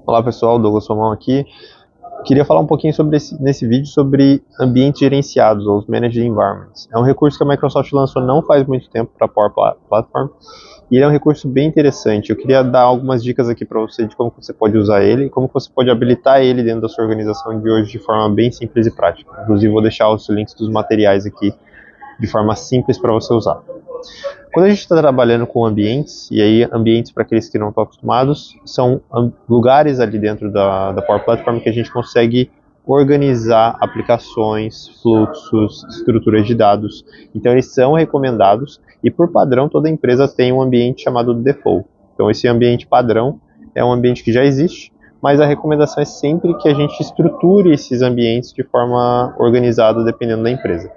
Olá pessoal, Douglas Romão aqui. Queria falar um pouquinho nesse vídeo sobre ambientes gerenciados, ou os Managed Environments. É um recurso que a Microsoft lançou não faz muito tempo para a Power Platform, e ele é um recurso bem interessante. Eu queria dar algumas dicas aqui para você de como você pode usar ele e como você pode habilitar ele dentro da sua organização de hoje de forma bem simples e prática. Inclusive vou deixar os links dos materiais aqui de forma simples para você usar. Quando a gente está trabalhando com ambientes, e aí ambientes para aqueles que não estão acostumados, são lugares ali dentro da Power Platform que a gente consegue organizar aplicações, fluxos, estruturas de dados. Então eles são recomendados e por padrão toda empresa tem um ambiente chamado default. Então esse ambiente padrão é um ambiente que já existe, mas a recomendação é sempre que a gente estruture esses ambientes de forma organizada dependendo da empresa.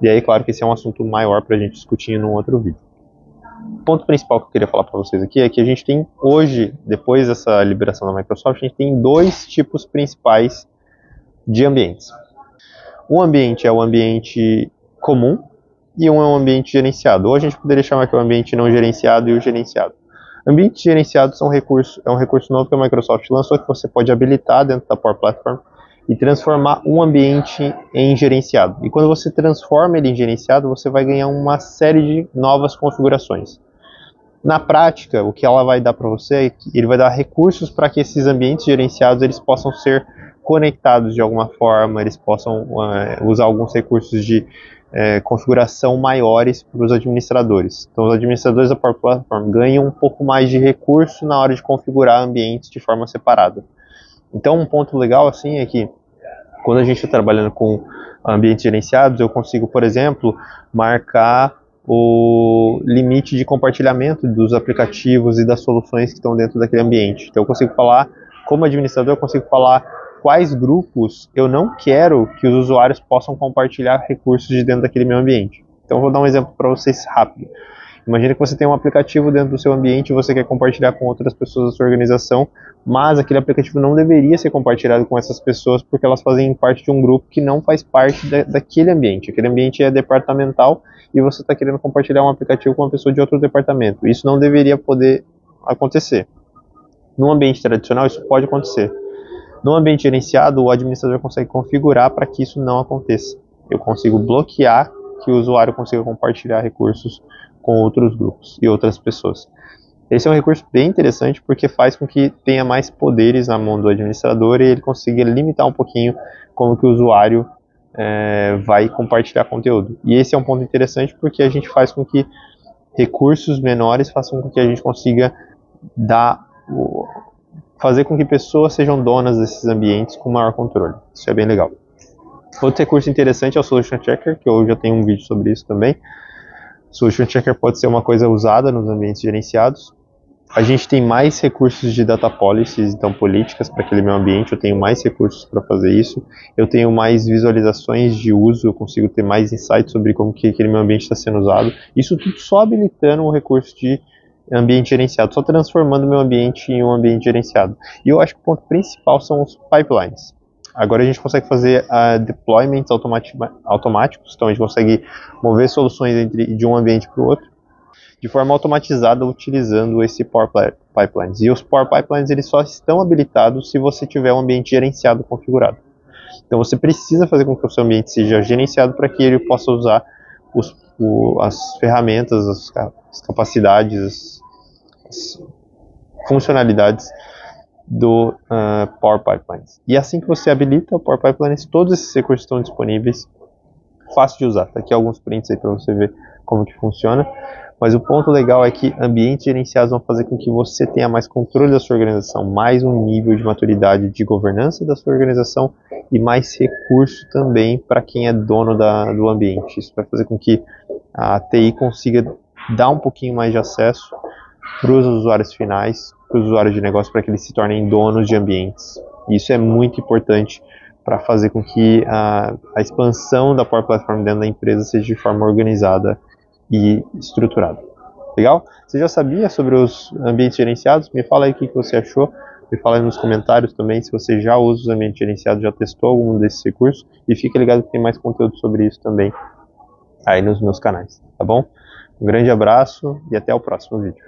E aí, claro que esse é um assunto maior para a gente discutir num outro vídeo. O ponto principal que eu queria falar para vocês aqui é que a gente tem hoje, depois dessa liberação da Microsoft, a gente tem dois tipos principais de ambientes. Um ambiente é o ambiente comum e um é um ambiente gerenciado. Ou a gente poderia chamar que é o ambiente não gerenciado e o gerenciado. Ambientes gerenciados é um recurso novo que a Microsoft lançou que você pode habilitar dentro da Power Platform e transformar um ambiente em gerenciado. E quando você transforma ele em gerenciado, você vai ganhar uma série de novas configurações. Na prática, o que ela vai dar para você é que ele vai dar recursos para que esses ambientes gerenciados eles possam ser conectados de alguma forma, eles possam usar alguns recursos de configuração maiores para os administradores. Então, os administradores da Power Platform ganham um pouco mais de recurso na hora de configurar ambientes de forma separada. Então, um ponto legal assim é que quando a gente está trabalhando com ambientes gerenciados, eu consigo, por exemplo, marcar o limite de compartilhamento dos aplicativos e das soluções que estão dentro daquele ambiente. Então, eu consigo falar, como administrador, eu consigo falar quais grupos eu não quero que os usuários possam compartilhar recursos de dentro daquele meu ambiente. Então, eu vou dar um exemplo para vocês rápido. Imagina que você tem um aplicativo dentro do seu ambiente e você quer compartilhar com outras pessoas da sua organização, mas aquele aplicativo não deveria ser compartilhado com essas pessoas porque elas fazem parte de um grupo que não faz parte daquele ambiente. Aquele ambiente é departamental e você está querendo compartilhar um aplicativo com uma pessoa de outro departamento. Isso não deveria poder acontecer. Num ambiente tradicional, isso pode acontecer. Num ambiente gerenciado, o administrador consegue configurar para que isso não aconteça. Eu consigo bloquear que o usuário consiga compartilhar recursos com outros grupos e outras pessoas. Esse é um recurso bem interessante porque faz com que tenha mais poderes na mão do administrador e ele consiga limitar um pouquinho como que o usuário vai compartilhar conteúdo. E esse é um ponto interessante porque a gente faz com que recursos menores façam com que a gente consiga fazer com que pessoas sejam donas desses ambientes com maior controle. Isso é bem legal. Outro recurso interessante é o Solution Checker, que eu já tenho um vídeo sobre isso também. Solution Checker pode ser uma coisa usada nos ambientes gerenciados. A gente tem mais recursos de data policies, então políticas para aquele meu ambiente, eu tenho mais recursos para fazer isso. Eu tenho mais visualizações de uso, eu consigo ter mais insights sobre como que aquele meu ambiente está sendo usado. Isso tudo só habilitando um recurso de ambiente gerenciado, só transformando o meu ambiente em um ambiente gerenciado. E eu acho que o ponto principal são os pipelines. Agora a gente consegue fazer deployments automáticos, então a gente consegue mover soluções de um ambiente para o outro de forma automatizada utilizando esse Power Pipelines. E os Power Pipelines eles só estão habilitados se você tiver um ambiente gerenciado configurado. Então você precisa fazer com que o seu ambiente seja gerenciado para que ele possa usar as ferramentas, as capacidades, as funcionalidades do Power Pipelines. E assim que você habilita o Power Pipelines, todos esses recursos estão disponíveis, fácil de usar. Tá aqui alguns prints aí para você ver como que funciona. Mas o ponto legal é que ambientes gerenciados vão fazer com que você tenha mais controle da sua organização, mais um nível de maturidade de governança da sua organização e mais recurso também para quem é dono do ambiente. Isso vai fazer com que a TI consiga dar um pouquinho mais de acesso para os usuários finais, para os usuários de negócio, para que eles se tornem donos de ambientes. Isso é muito importante para fazer com que a expansão da Power Platform dentro da empresa seja de forma organizada e estruturada. Legal? Você já sabia sobre os ambientes gerenciados? Me fala aí o que você achou. Me fala aí nos comentários também se você já usa os ambientes gerenciados, já testou algum desses recursos. E fica ligado que tem mais conteúdo sobre isso também aí nos meus canais. Tá bom? Um grande abraço e até o próximo vídeo.